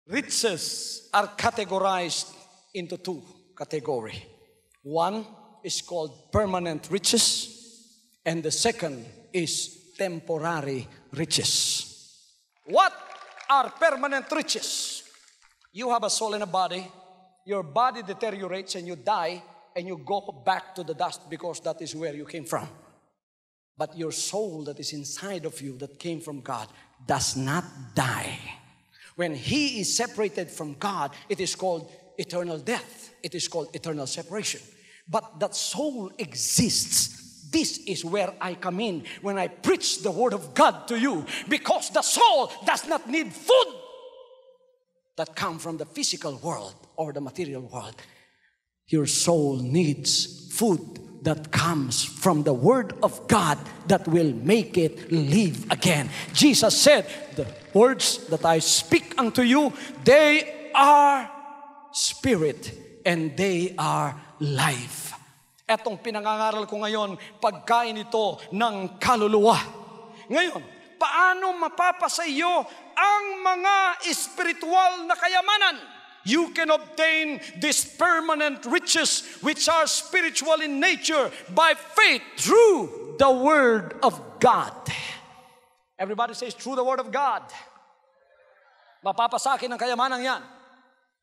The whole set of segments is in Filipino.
Riches are categorized into two categories. One is called permanent riches, and the second is temporary riches. What are permanent riches? You have a soul and a body. Your body deteriorates and you die and you go back to the dust because that is where you came from. But your soul that is inside of you that came from God does not die. When he is separated from God, it is called eternal death. It is called eternal separation. But that soul exists. This is where I come in when I preach the word of God to you. Because the soul does not need food that come from the physical world or the material world. Your soul needs food that comes from the word of God that will make it live again. Jesus said, the words that I speak unto you, they are spirit and they are life. Etong pinangangaral ko ngayon, pagkain ito ng kaluluwa. Ngayon, paano mapapasa iyo ang mga espiritual na kayamanan? You can obtain these permanent riches which are spiritual in nature by faith through the Word of God. Everybody says, through the Word of God. Mapapasakin ang kayamanan yan.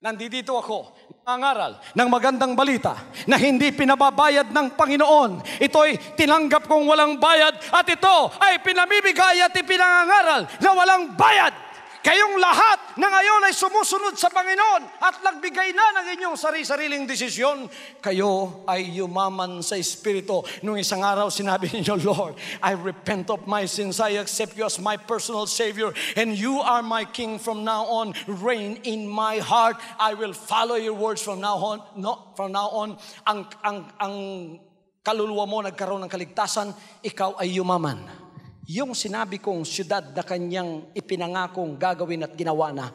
Nandito ako, nangaral ng magandang balita na hindi pinababayad ng Panginoon. Ito'y tinanggap kong walang bayad at ito ay pinamibigay at ipinangangaral na walang bayad. Kayong lahat na ngayon ay sumusunod sa Panginoon at nagbigay na ng inyong sariling desisyon, kayo ay yumaman sa Espiritu. Nung isang araw sinabi niyo, Lord, I repent of my sins. I accept you as my personal Savior and you are my King from now on. Reign in my heart. I will follow your words from now on. No, from now on, ang kaluluwa mo nagkaroon ng kaligtasan, ikaw ay yumaman. Yung sinabi kong syudad na kanyang ipinangakong gagawin at ginawa na,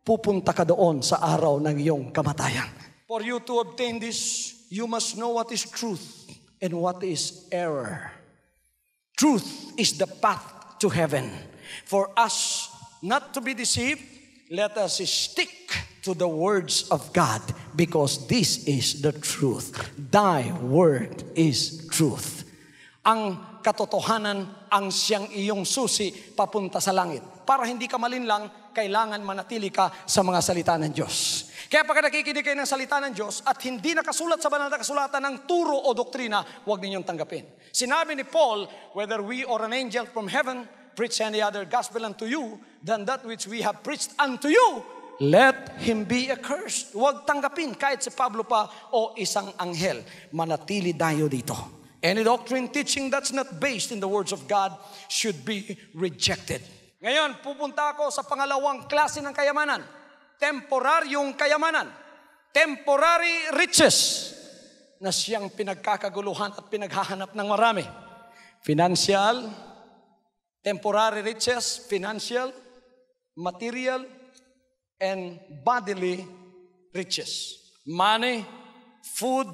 pupunta ka doon sa araw ng iyong kamatayan. For you to obtain this, you must know what is truth and what is error. Truth is the path to heaven. For us not to be deceived, let us stick to the words of God because this is the truth. Thy word is truth. Ang katotohanan ang siyang iyong susi papunta sa langit. Para hindi ka malinlang, kailangan manatili ka sa mga salita ng Diyos. Kaya pagka nakikinig kayo ng salita ng Diyos at hindi nakasulat sa banal na kasulatan ng turo o doktrina, huwag ninyong tanggapin. Sinabi ni Paul, whether we or an angel from heaven preach any other gospel unto you than that which we have preached unto you, let him be accursed. Huwag tanggapin kahit si Pablo pa o isang anghel. Manatili tayo dito. Any doctrine teaching that's not based in the words of God should be rejected. Ngayon, pupunta ako sa pangalawang klase ng kayamanan. Temporaryong kayamanan. Temporary riches na siyang pinagkakaguluhan at pinaghahanap ng marami. Financial, temporary riches, financial, material, and bodily riches. Money, food,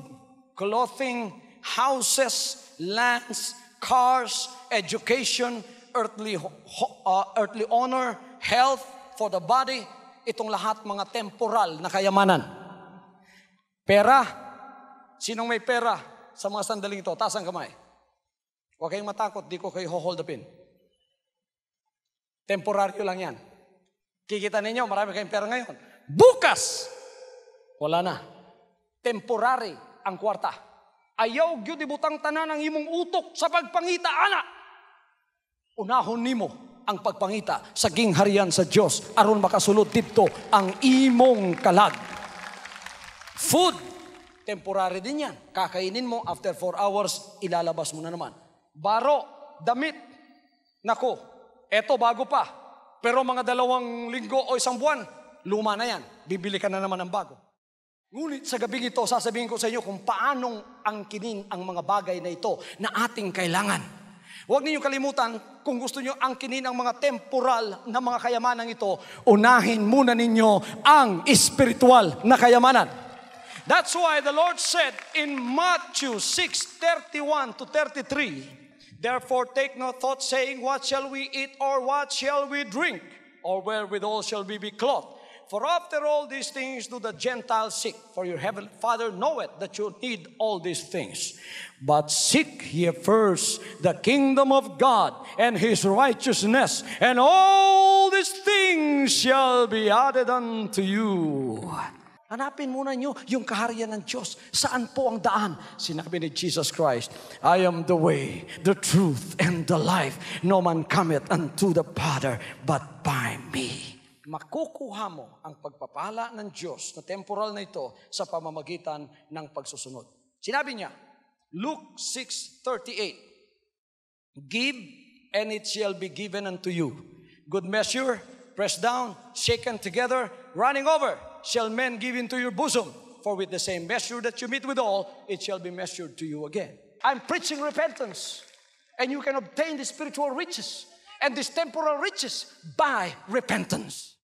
clothing, houses, lands, cars, education, earthly honor, health for the body, itong lahat mga temporal na kayamanan. Pera, sinong may pera sa mga sandaling ito? Taas ang kamay. Huwag kayong matakot, di ko kayo hold upin. Temporaryo lang yan. Kikita ninyo, marami kayong pera ngayon. Bukas, wala na. Temporary ang kwarta. Ayaw gyud ibutang tanan ang imong utok sa pagpangita, ana. Unahon nimo ang pagpangita sa gingharian sa Dios aron makasulod didto ang imong kalag. Food, temporary din yan. Kakainin mo, after 4 hours, ilalabas mo na naman. Baro, damit, nako, eto bago pa. Pero mga 2 linggo o 1 buwan, luma na yan. Bibili ka na naman ng bago. Ngunit sa gabing ito, sasabihin ko sa inyo kung paanong angkinin ang mga bagay na ito na ating kailangan. Huwag ninyong kalimutan, kung gusto niyo angkinin ang mga temporal na mga kayamanan ito, unahin muna ninyo ang espiritual na kayamanan. That's why the Lord said in Matthew 6:31 to 33, therefore take no thought saying, what shall we eat or what shall we drink? Or wherewithal shall we be clothed? For after all these things do the Gentiles seek, for your heavenly Father knoweth that you need all these things. But seek ye first the kingdom of God and His righteousness, and all these things shall be added unto you. Hanapin muna nyo yung kaharian ng Diyos. Saan po ang daan? Sinabi ni Jesus Christ, I am the way, the truth, and the life. No man cometh unto the Father but by me. Makukuha mo ang pagpapala ng Diyos na temporal na ito sa pamamagitan ng pagsusunod. Sinabi niya, Luke 6:38, give and it shall be given unto you. Good measure, pressed down, shaken together, running over, shall men give into your bosom. For with the same measure that you meet withal, it shall be measured to you again. I'm preaching repentance, and you can obtain the spiritual riches and these temporal riches by repentance.